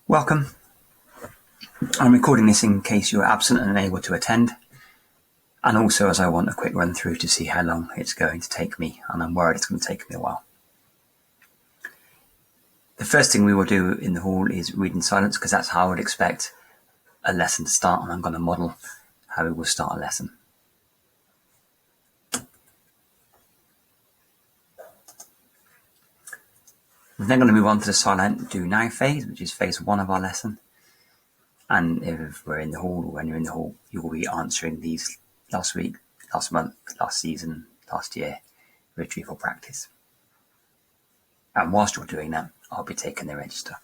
Welcome. I'm recording this in case you're absent and unable to attend, and also as I want a quick run through to see how long it's going to take me, and I'm worried it's going to take me a while. The first thing we will do in the hall is read in silence, because that's how I would expect a lesson to start, and I'm going to model how we will start a lesson. We're then going to move on to the silent do now phase, which is phase 1 of our lesson. And if we're in the hall, or when you're in the hall, you will be answering these last week, last month, last season, last year, retrieval practice. And whilst you're doing that, I'll be taking the register.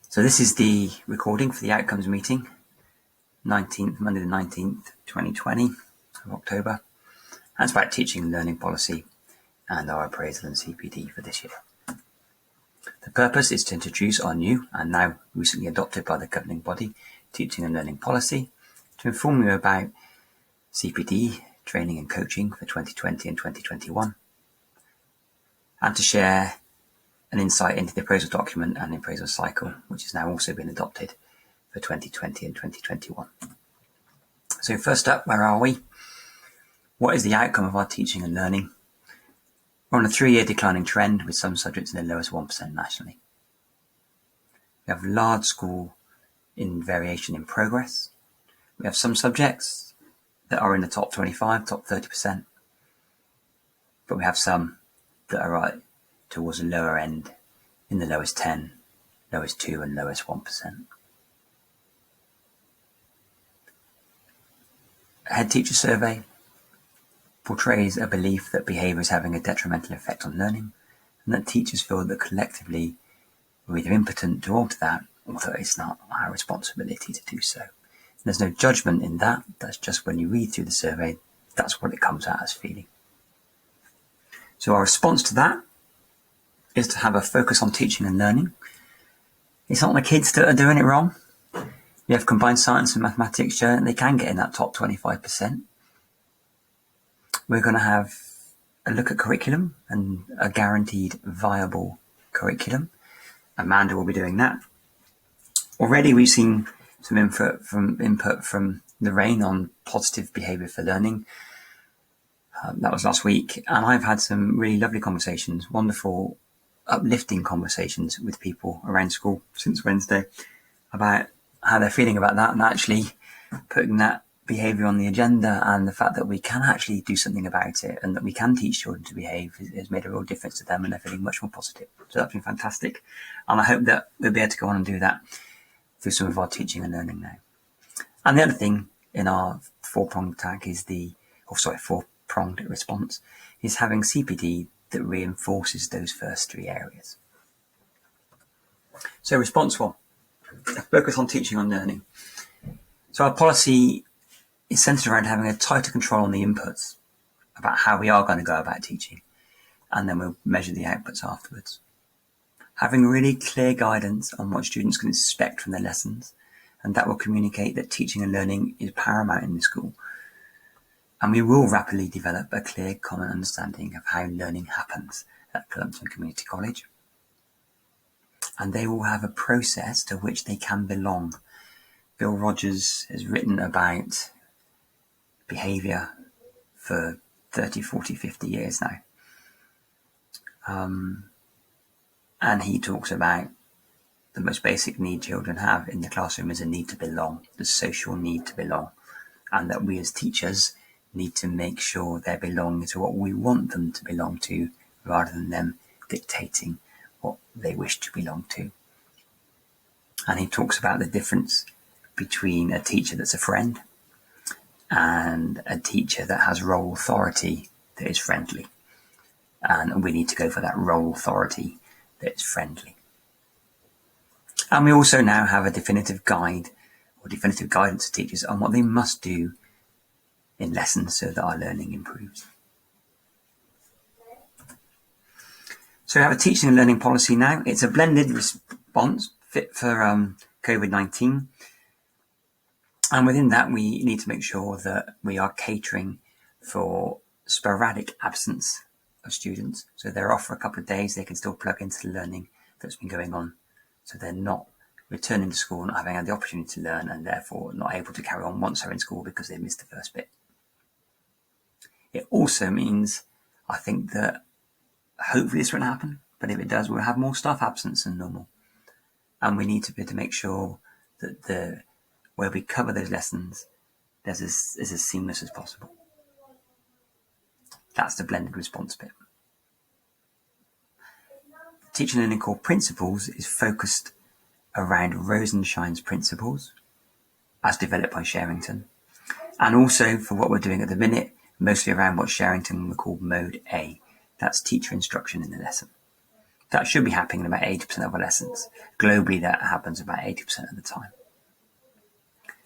So this is the recording for the outcomes meeting, Monday the 19th, 2020 of October. That's about teaching and learning policy and our appraisal and CPD for this year. The purpose is to introduce our new and now recently adopted by the governing body teaching and learning policy, to inform you about CPD, training and coaching for 2020 and 2021, and to share an insight into the appraisal document and appraisal cycle, which has now also been adopted for 2020 and 2021. So first up, where are we? What is the outcome of our teaching and learning? We're on a 3-year declining trend with some subjects in the lowest 1% nationally. We have large school in variation in progress. We have some subjects that are in the top 25, top 30%, but we have some that are right towards the lower end in the lowest 10, lowest 2 and lowest 1%. A head teacher survey portrays a belief that behaviour is having a detrimental effect on learning, and that teachers feel that collectively we're either impotent to alter that, or that it's not our responsibility to do so. There's no judgment in that. That's just when you read through the survey, that's what it comes out as feeling. So our response to that is to have a focus on teaching and learning. It's not the kids that are doing it wrong. We have combined science and mathematics showing they can get in that top 25%. We're going to have a look at curriculum and a guaranteed viable curriculum. Amanda will be doing that. Already we've seen some input from Lorraine on positive behaviour for learning. That was last week, and I've had some really lovely conversations, wonderful, uplifting conversations with people around school since Wednesday about how they're feeling about that, and actually putting that behaviour on the agenda, and the fact that we can actually do something about it and that we can teach children to behave has made a real difference to them, and they're feeling much more positive. So that's been fantastic, and I hope that we'll be able to go on and do that through some of our teaching and learning now. And the other thing in our four-pronged response is having CPD that reinforces those first 3 areas. So response 1, focus on teaching and learning. So our policy is centred around having a tighter control on the inputs about how we are going to go about teaching, and then we'll measure the outputs afterwards. Having really clear guidance on what students can expect from their lessons, and that will communicate that teaching and learning is paramount in the school. And we will rapidly develop a clear common understanding of how learning happens at Cullompton Community College. And they will have a process to which they can belong. Bill Rogers has written about behaviour for 30, 40, 50 years now. And he talks about the most basic need children have in the classroom is a need to belong, the social need to belong, and that we as teachers need to make sure they're belonging to what we want them to belong to, rather than them dictating what they wish to belong to. And he talks about the difference between a teacher that's a friend and a teacher that has role authority that is friendly. And we need to go for that role authority that is friendly. And we also now have a definitive guide or definitive guidance to teachers on what they must do in lessons so that our learning improves. So we have a teaching and learning policy now. It's a blended response fit for COVID-19. And within that, we need to make sure that we are catering for sporadic absence of students. So they're off for a couple of days, they can still plug into the learning that's been going on, so they're not returning to school, not having had the opportunity to learn, and therefore not able to carry on once they're in school because they missed the first bit. It also means, I think, that hopefully this won't happen, but if it does, we'll have more staff absence than normal. And we need to be able to make sure that where we cover those lessons is as seamless as possible. That's the blended response bit. Teaching and Learning Core Principles is focused around Rosenshine's principles, as developed by Sherrington, and also for what we're doing at the minute, mostly around what Sherrington would call Mode A. That's teacher instruction in the lesson. That should be happening in about 80% of our lessons. Globally, that happens about 80% of the time.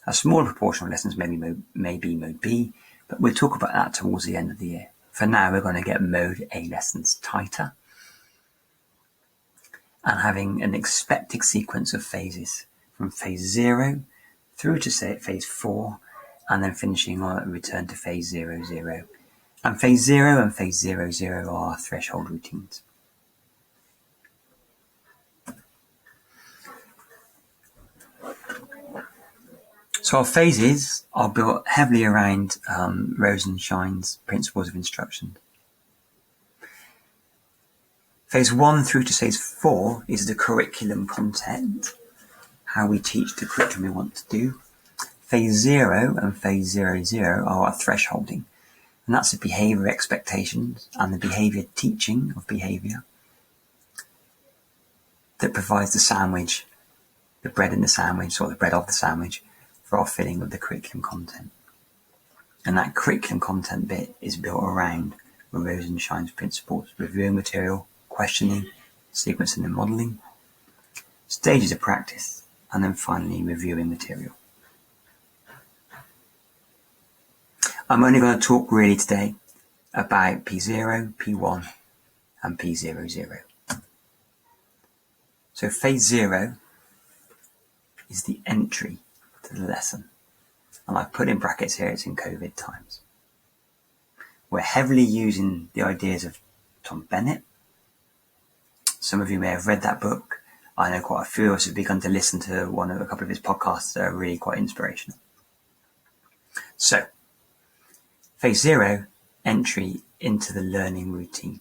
A smaller proportion of lessons may be Mode B, but we'll talk about that towards the end of the year. For now, we're going to get Mode A lessons tighter and having an expected sequence of phases from phase 0 through to phase 4, and then finishing on a return to phase 0, And phase 0 and phase 0 are our threshold routines. So our phases are built heavily around Rosenshine's principles of instruction. Phase 1 through to phase 4 is the curriculum content, how we teach the curriculum we want to do. Phase 0 and phase 0 are our thresholding, and that's the behaviour expectations and the behaviour teaching of behaviour that provides the sandwich, the bread in the sandwich, or the bread of the sandwich, for our filling of the curriculum content. And that curriculum content bit is built around Rosenshine's principles: reviewing material, questioning, sequencing and modelling, stages of practice, and then finally reviewing material. I'm only going to talk really today about P0, P1 and P00. So phase 0 is the entry to the lesson, and I've put in brackets here, it's in COVID times. We're heavily using the ideas of Tom Bennett. Some of you may have read that book. I know quite a few of us have begun to listen to a couple of his podcasts that are really quite inspirational. So, phase 0, entry into the learning routine.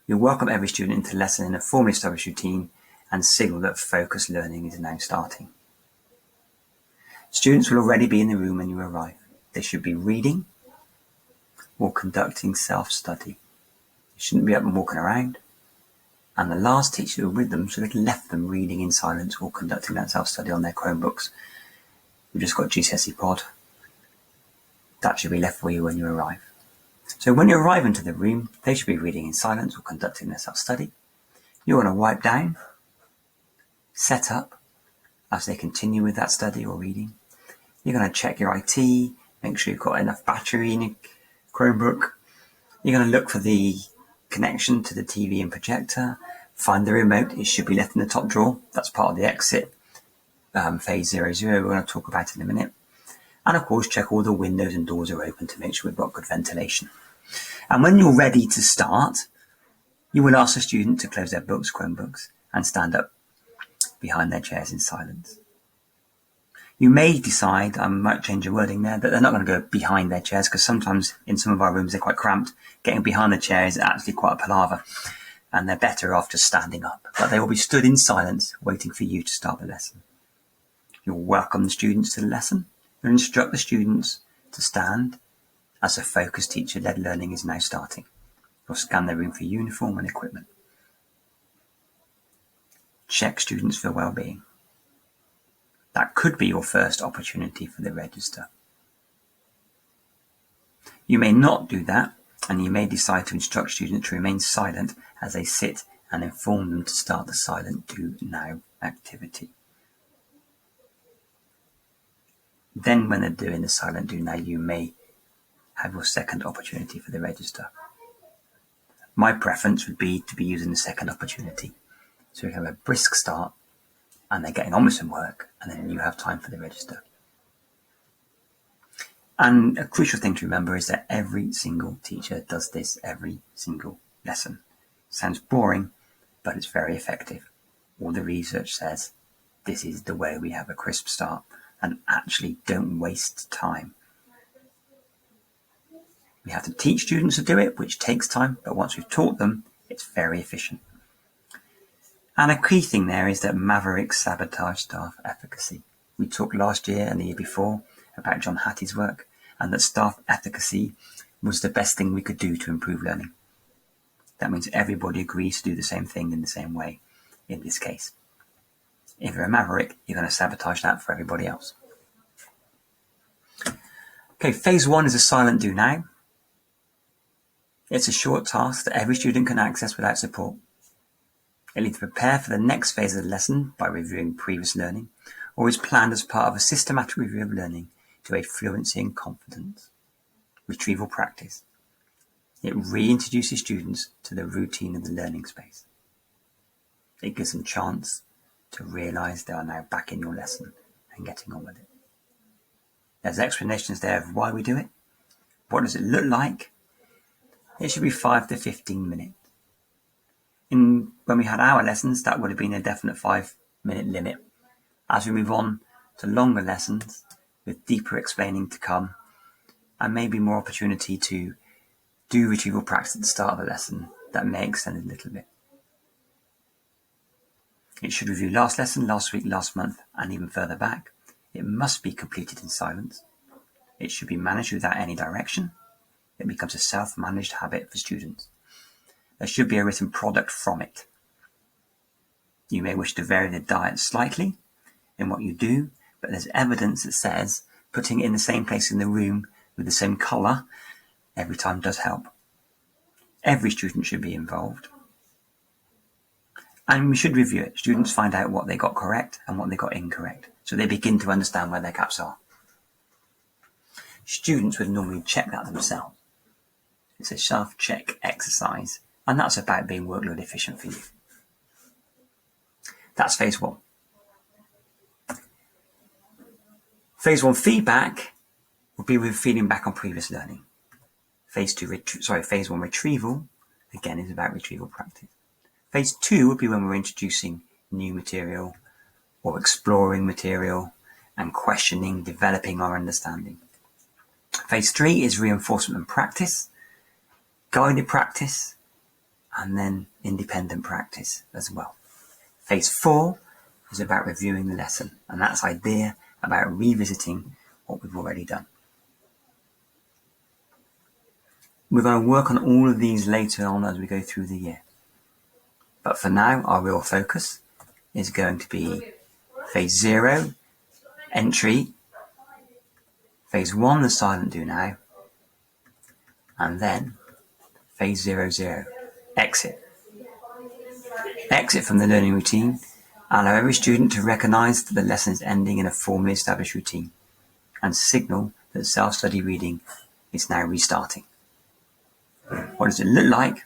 We welcome every student into the lesson in a formally established routine and signal that focused learning is now starting. Students will already be in the room when you arrive. They should be reading or conducting self-study. You shouldn't be up and walking around. And the last teacher who was with them should have left them reading in silence or conducting that self-study on their Chromebooks. We've just got GCSE Pod. That should be left for you when you arrive. So when you arrive into the room, they should be reading in silence or conducting their self-study. You're going to wipe down, set up as they continue with that study or reading. You're going to check your IT, make sure you've got enough battery in your Chromebook. You're going to look for the connection to the TV and projector, find the remote. It should be left in the top drawer. That's part of the exit phase 00 we're going to talk about in a minute. And of course, check all the windows and doors are open to make sure we've got good ventilation. And when you're ready to start, you will ask the student to close their books, Chromebooks, and stand up behind their chairs in silence. You may decide, I might change your wording there, that they're not going to go behind their chairs, because sometimes in some of our rooms they're quite cramped. Getting behind the chair is actually quite a palaver, and they're better off just standing up. But they will be stood in silence, waiting for you to start the lesson. You'll welcome the students to the lesson. You'll instruct the students to stand as the focused teacher-led learning is now starting. You'll scan their room for uniform and equipment. Check students for well-being. That could be your first opportunity for the register. You may not do that, and you may decide to instruct students to remain silent as they sit and inform them to start the Silent Do Now activity. Then when they're doing the Silent Do Now, you may have your second opportunity for the register. My preference would be to be using the second opportunity. So we have a brisk start, and they're getting on with some work, and then you have time for the register. And a crucial thing to remember is that every single teacher does this every single lesson. Sounds boring, but it's very effective. All the research says this is the way we have a crisp start and actually don't waste time. We have to teach students to do it, which takes time, but once we've taught them, it's very efficient. And a key thing there is that mavericks sabotage staff efficacy. We talked last year and the year before about John Hattie's work, and that staff efficacy was the best thing we could do to improve learning. That means everybody agrees to do the same thing in the same way in this case. If you're a maverick, you're going to sabotage that for everybody else. Okay, phase 1 is a silent do now. It's a short task that every student can access without support. It'll either prepare for the next phase of the lesson by reviewing previous learning, or is planned as part of a systematic review of learning to aid fluency and confidence. Retrieval practice. It reintroduces students to the routine of the learning space. It gives them a chance to realise they are now back in your lesson and getting on with it. There's explanations there of why we do it. What does it look like? It should be 5 to 15 minutes. When we had our lessons, that would have been a definite 5-minute limit. As we move on to longer lessons, with deeper explaining to come, and maybe more opportunity to do retrieval practice at the start of a lesson, that may extend a little bit. It should review last lesson, last week, last month, and even further back. It must be completed in silence. It should be managed without any direction. It becomes a self-managed habit for students. There should be a written product from it. You may wish to vary the diet slightly in what you do, but there's evidence that says putting it in the same place in the room with the same colour every time does help. Every student should be involved. And we should review it. Students find out what they got correct and what they got incorrect, so they begin to understand where their gaps are. Students would normally check that themselves. It's a self-check exercise, and that's about being workload efficient for you. That's phase 1. Phase 1 feedback will be with feeding back on previous learning. Phase 1 retrieval, again, is about retrieval practice. Phase 2 would be when we're introducing new material or exploring material and questioning, developing our understanding. Phase 3 is reinforcement and practice, guided practice, and then independent practice as well. Phase 4 is about reviewing the lesson, and that's idea about revisiting what we've already done. We're going to work on all of these later on as we go through the year. But for now, our real focus is going to be phase 0, entry, phase 1, the silent do now, and then phase 0, exit. Exit from the learning routine. Allow every student to recognise that the lesson is ending in a formally established routine and signal that self-study reading is now restarting. What does it look like?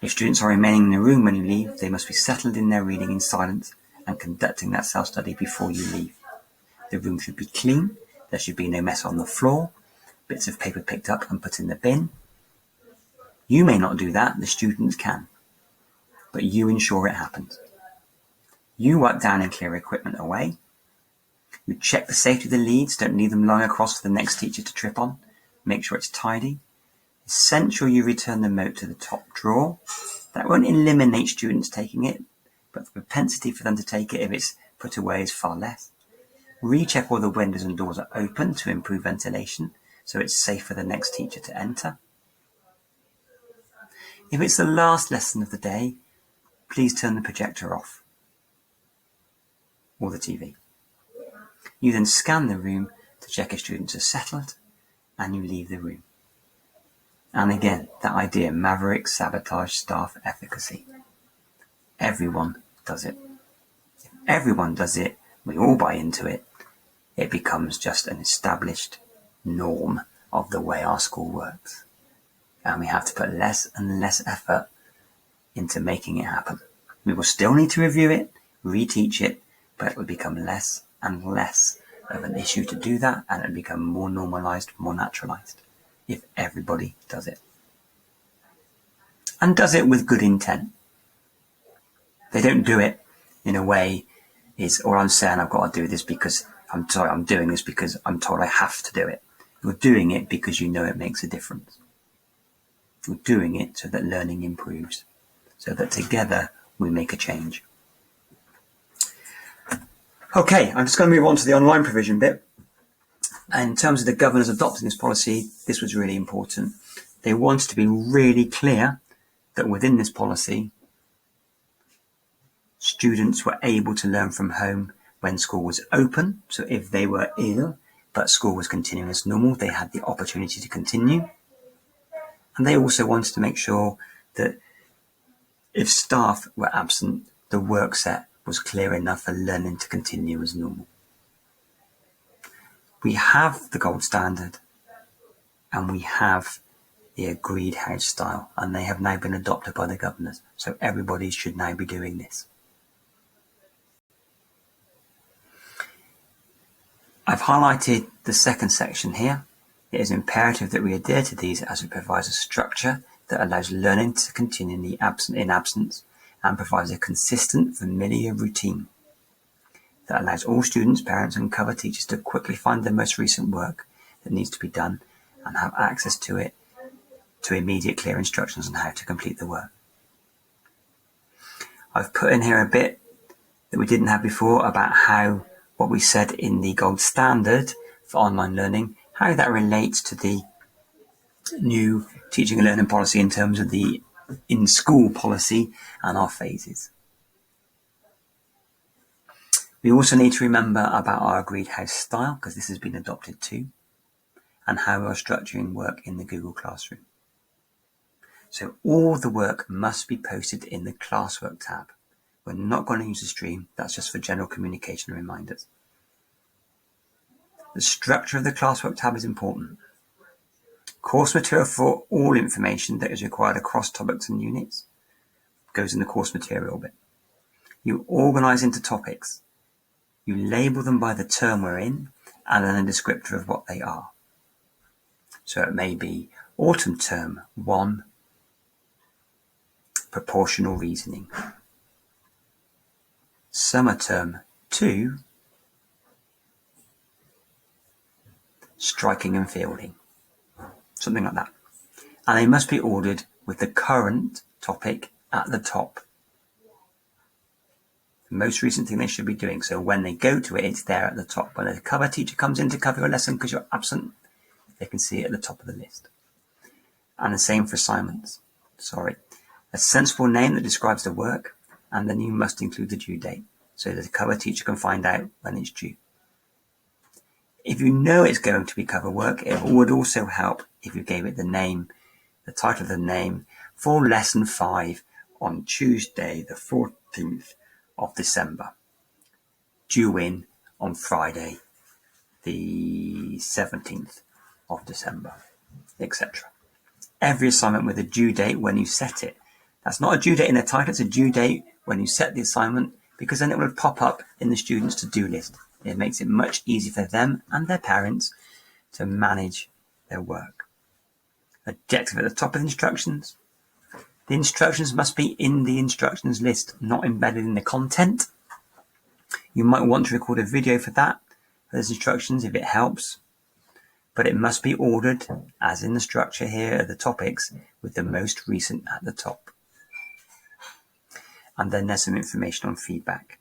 If students are remaining in the room when you leave, they must be settled in their reading in silence and conducting that self-study before you leave. The room should be clean. There should be no mess on the floor, bits of paper picked up and put in the bin. You may not do that, the students can, but you ensure it happens. You wipe down and clear equipment away. You check the safety of the leads, don't leave them lying across for the next teacher to trip on. Make sure it's tidy. Essential you return the moat to the top drawer. That won't eliminate students taking it, but the propensity for them to take it if it's put away is far less. Recheck all the windows and doors are open to improve ventilation, so it's safe for the next teacher to enter. If it's the last lesson of the day, please turn the projector off, or the TV. You then scan the room to check if students are settled, and you leave the room. And again, that idea, maverick sabotage staff efficacy. Everyone does it. If everyone does it, we all buy into it, it becomes just an established norm of the way our school works. And we have to put less and less effort into making it happen. We will still need to review it, reteach it, but it will become less and less of an issue to do that, and it will become more normalized, more naturalized, if everybody does it. And does it with good intent. They don't do it in a way or I'm saying I've got to do this because I'm doing this because I'm told I have to do it. You're doing it because you know it makes a difference. You're doing it so that learning improves, so that together we make a change. Okay, I'm just going to move on to the online provision bit. And in terms of the governors adopting this policy, this was really important. They wanted to be really clear that within this policy, students were able to learn from home when school was open. So if they were ill, but school was continuing as normal, they had the opportunity to continue. And they also wanted to make sure that if staff were absent, the work set was clear enough for learning to continue as normal. We have the gold standard and we have the agreed house style, and they have now been adopted by the governors. So everybody should now be doing this. I've highlighted the second section here. It is imperative that we adhere to these as it provides a structure that allows learning to continue in absence and provides a consistent, familiar routine that allows all students, parents and cover teachers to quickly find the most recent work that needs to be done and have access to it to immediate clear instructions on how to complete the work. I've put in here a bit that we didn't have before about how what we said in the gold standard for online learning, how that relates to the new teaching and learning policy in terms of the in-school policy and our phases. We also need to remember about our agreed house style, because this has been adopted too, and how we're structuring work in the Google Classroom. So all the work must be posted in the classwork tab. We're not going to use the stream, that's just for general communication and reminders. The structure of the classwork tab is important. Course material for all information that is required across topics and units goes in the course material bit. You organise into topics. You label them by the term we're in and then a descriptor of what they are. So it may be autumn term 1, proportional reasoning. Summer term 2, striking and fielding. Something like that. And they must be ordered with the current topic at the top. The most recent thing they should be doing. So when they go to it, it's there at the top. When a cover teacher comes in to cover your lesson because you're absent, they can see it at the top of the list. And the same for assignments. A sensible name that describes the work, and then you must include the due date so that the cover teacher can find out when it's due. If you know it's going to be cover work, it would also help if you gave it the name, the title of the name, for lesson 5 on Tuesday the 14th of December, due in on Friday the 17th of December, etc. Every assignment with a due date when you set it. That's not a due date in the title, it's a due date when you set the assignment, because then it will pop up in the student's to-do list. It makes it much easier for them and their parents to manage their work. Objective at the top of the instructions. The instructions must be in the instructions list, not embedded in the content. You might want to record a video for that, for those instructions if it helps, but it must be ordered, as in the structure here of the topics, with the most recent at the top. And then there's some information on feedback.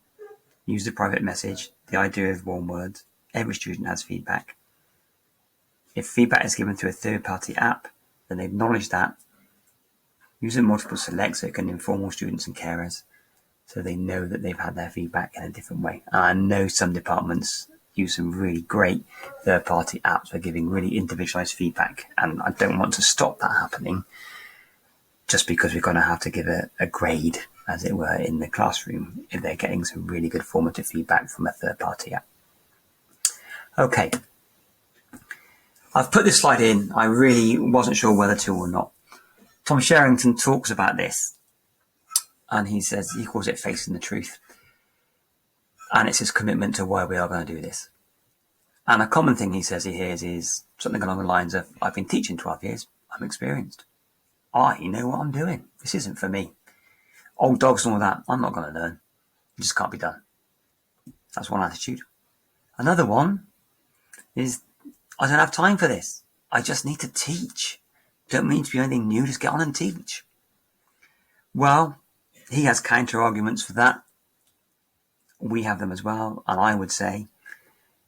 Use the private message, the idea of warm words. Every student has feedback. If feedback is given through a third-party app, then acknowledge that. Use a multiple select so it can inform all students and carers so they know that they've had their feedback in a different way. And I know some departments use some really great third-party apps for giving really individualized feedback, and I don't want to stop that happening just because we're going to have to give a grade, as it were, in the classroom if they're getting some really good formative feedback from a third-party app. Okay, I've put this slide in. I really wasn't sure whether to or not. Tom Sherrington talks about this, and he calls it facing the truth. And it's his commitment to why we are going to do this. And a common thing he says he hears is something along the lines of, I've been teaching 12 years, I'm experienced. I know what I'm doing. This isn't for me. old dogs and all that. I'm not going to learn. It just can't be done. That's one attitude. Another one is, I don't have time for this. I just need to teach. Don't mean to be anything new, just get on and teach. Well, he has counter arguments for that. We have them as well. And I would say,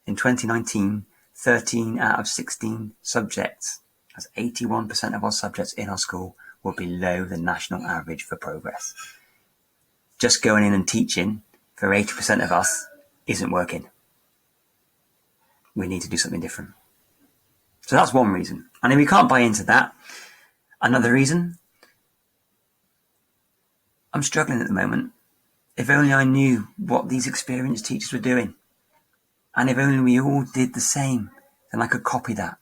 in 2019, 13 out of 16 subjects, that's 81% of our subjects in our school, were below the national average for progress. Just going in and teaching for 80% of us isn't working. We need to do something different. So that's one reason. And if we can't buy into that, another reason, I'm struggling at the moment. If only I knew what these experienced teachers were doing. And if only we all did the same, then I could copy that.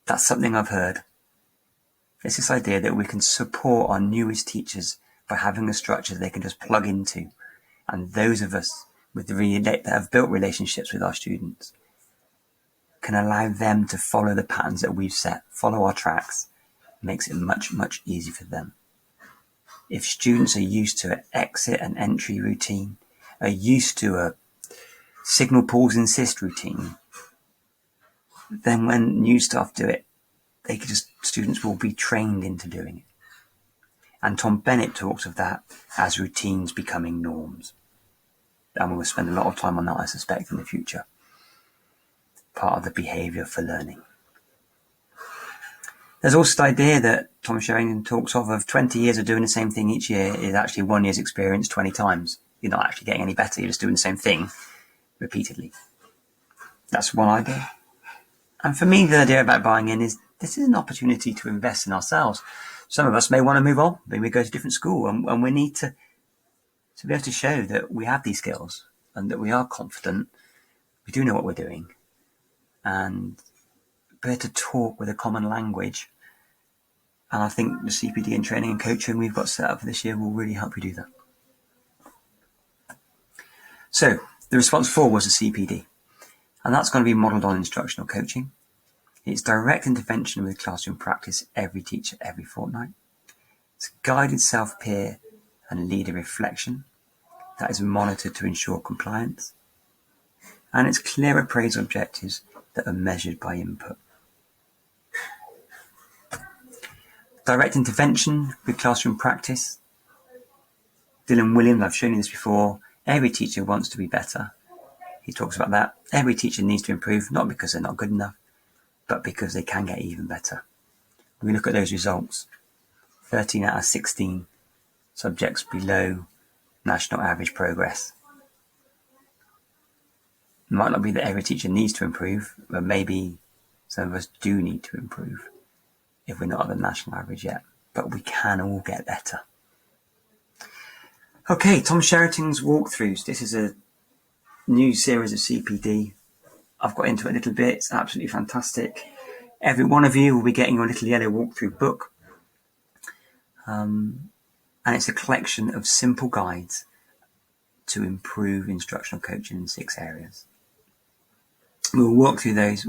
That's something I've heard. It's this idea that we can support our newest teachers by having a structure they can just plug into. And those of us that have built relationships with our students can allow them to follow the patterns that we've set, follow our tracks. It makes it much, much easier for them. If students are used to an exit and entry routine, are used to a signal, pause, insist routine, then when new staff do it, students will be trained into doing it. And Tom Bennett talks of that as routines becoming norms. And we'll spend a lot of time on that, I suspect, in the future. Part of the behaviour for learning. There's also the idea that Tom Sherrington talks of 20 years of doing the same thing each year is actually 1 year's experience 20 times. You're not actually getting any better, you're just doing the same thing repeatedly. That's one idea. And for me, the idea about buying in is this is an opportunity to invest in ourselves. Some of us may want to move on, maybe we go to a different school, and we need to be able to show that we have these skills and that we are confident, we do know what we're doing, and be able to talk with a common language. And I think the CPD and training and coaching we've got set up for this year will really help you do that. So the response 4 was a CPD, and that's going to be modelled on instructional coaching. It's direct intervention with classroom practice, every teacher, every fortnight. It's guided self-peer and leader reflection that is monitored to ensure compliance. And it's clear appraisal objectives that are measured by input. Direct intervention with classroom practice. Dylan Williams, I've shown you this before. Every teacher wants to be better. He talks about that. Every teacher needs to improve, not because they're not good enough, but because they can get even better. We look at those results. 13 out of 16 subjects below national average progress. It might not be that every teacher needs to improve, but maybe some of us do need to improve if we're not at the national average yet. But we can all get better. Okay, Tom Sherrington's walkthroughs. This is a new series of CPD. I've got into it a little bit. It's absolutely fantastic. Every one of you will be getting your little yellow walkthrough book. And it's a collection of simple guides to improve instructional coaching in 6 areas. We'll work through those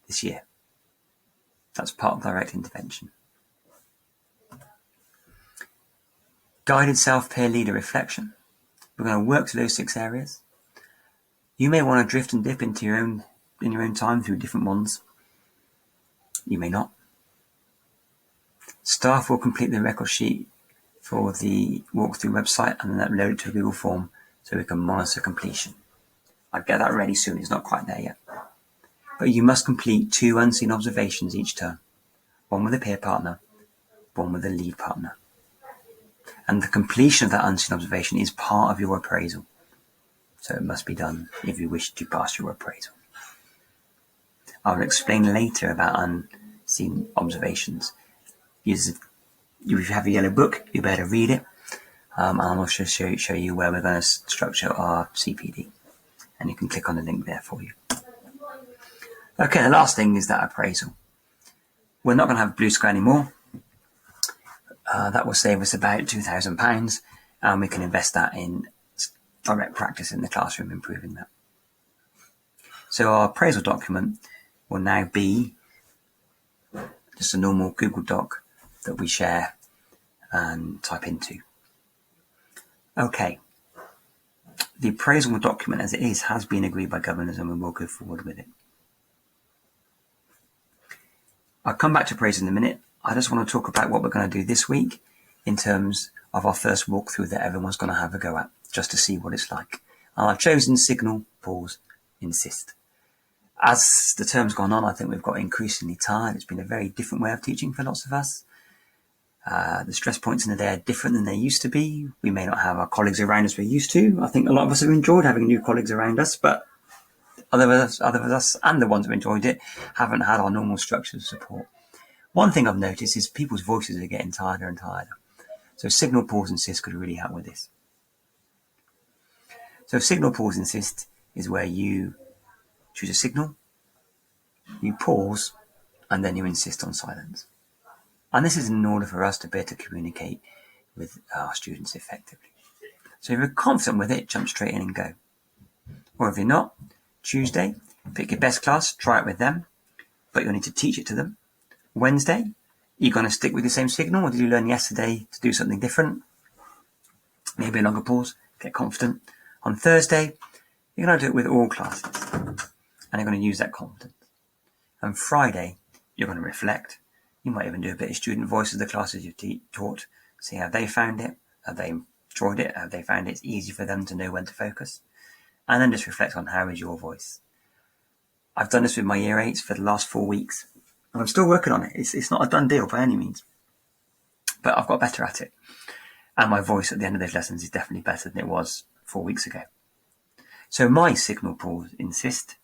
this year. That's part of direct intervention. Guided self-peer leader reflection. We're going to work through those 6 areas. You may want to drift and dip into your own time through different ones. You may not. Staff will complete the record sheet for the walkthrough website and then upload it to a Google form so we can monitor completion. I'll get that ready soon. It's not quite there yet. But you must complete 2 unseen observations each term. One with a peer partner, one with a lead partner. And the completion of that unseen observation is part of your appraisal. So it must be done if you wish to pass your appraisal. I'll explain later about unseen observations. If you have a yellow book, you better read it. And I'll also show you where we're going to structure our CPD. And you can click on the link there for you. Okay, the last thing is that appraisal. We're not going to have Blue Sky anymore. That will save us about £2,000, and we can invest that in direct practice in the classroom, improving that. So our appraisal document will now be just a normal Google Doc that we share and type into. Okay. The appraisal document as it is has been agreed by governors and we will go forward with it. I'll come back to appraisal in a minute. I just want to talk about what we're going to do this week in terms of our first walkthrough that everyone's going to have a go at, just to see what it's like. And I've chosen signal, pause, insist. As the term's gone on, I think we've got increasingly tired. It's been a very different way of teaching for lots of us. The stress points in the day are different than they used to be. We may not have our colleagues around us we used to. I think a lot of us have enjoyed having new colleagues around us, but other of us and the ones who enjoyed it haven't had our normal structures of support. One thing I've noticed is people's voices are getting tireder and tireder. So signal, pause, insist could really help with this. So signal, pause, insist is where you choose a signal, you pause, and then you insist on silence. And this is in order for us to be able to communicate with our students effectively. So if you're confident with it, jump straight in and go. Or if you're not, Tuesday, pick your best class, try it with them, but you'll need to teach it to them. Wednesday, you're going to stick with the same signal, or did you learn yesterday to do something different? Maybe a longer pause, get confident. On Thursday, you're going to do it with all classes, and you're going to use that confidence. And Friday, you're going to reflect. You might even do a bit of student voice of the classes you've taught, see how they found it, have they enjoyed it, have they found it's easy for them to know when to focus, and then just reflect on how is your voice. I've done this with my year 8s for the last 4 weeks, and I'm still working on it. It's not a done deal by any means, but I've got better at it. And my voice at the end of those lessons is definitely better than it was 4 weeks ago. So my signal, pause, insist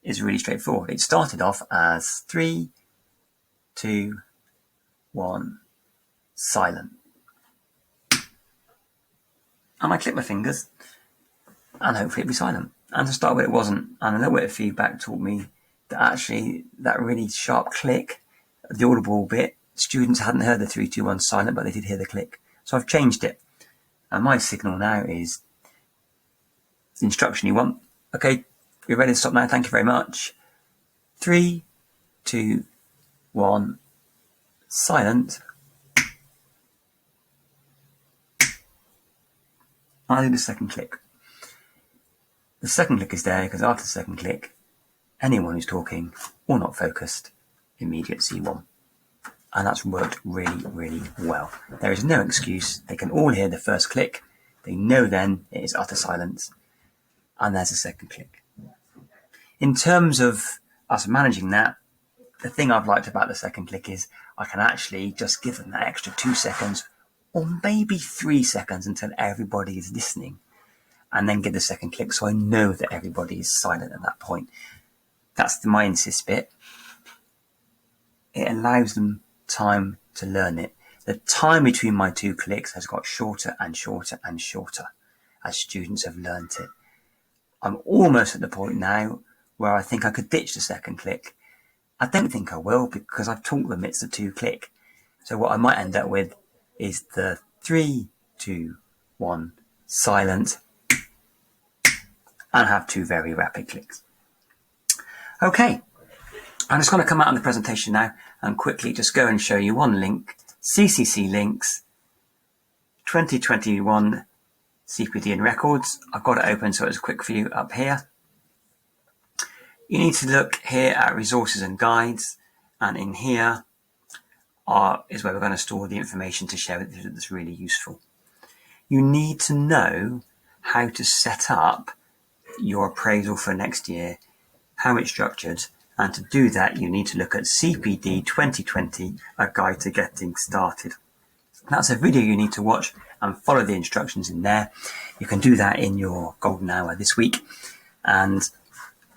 is really straightforward. It started off as 3, 2, 1, silent. And I click my fingers and hopefully it'll be silent. And to start with, it wasn't. And a little bit of feedback taught me that actually that really sharp click, the audible bit, students hadn't heard the 3, 2, 1 silent, but they did hear the click. So I've changed it. And my signal now is the instruction you want. Okay, you're ready to stop now. Thank you very much. 3, 2, 1, silent. I do the second click. The second click is there because after the second click, anyone who's talking or not focused, immediate C1. And that's worked really, really well. There is no excuse. They can all hear the first click. They know then it is utter silence. And there's a second click. In terms of us managing that, the thing I've liked about the second click is I can actually just give them that extra 2 seconds or maybe 3 seconds until everybody is listening, and then give the second click so I know that everybody is silent at that point. That's the my insist bit. It allows them time to learn it. The time between my 2 clicks has got shorter and shorter and shorter as students have learnt it. I'm almost at the point now where I think I could ditch the second click. I don't think I will because I've taught them it's the 2 click. So what I might end up with is the 3, 2, 1 silent and have 2 very rapid clicks. Okay, I'm just going to come out of the presentation now and quickly just go and show you one link, CCC Links 2021 CPD and Records. I've got it open so it's quick for you up here. You need to look here at resources and guides, and in here is where we're going to store the information to share with you that's really useful. You need to know how to set up your appraisal for next year, how it's structured, and to do that you need to look at CPD 2020, a guide to getting started. That's a video you need to watch and follow the instructions in there. You can do that in your golden hour this week, and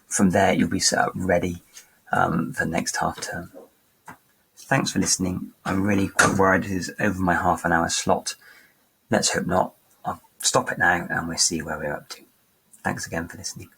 from there you'll be set up ready for next half term. Thanks for listening. I'm really quite worried it is over my half an hour slot. Let's hope not. I'll stop it now and we'll see where we're up to. Thanks again for listening.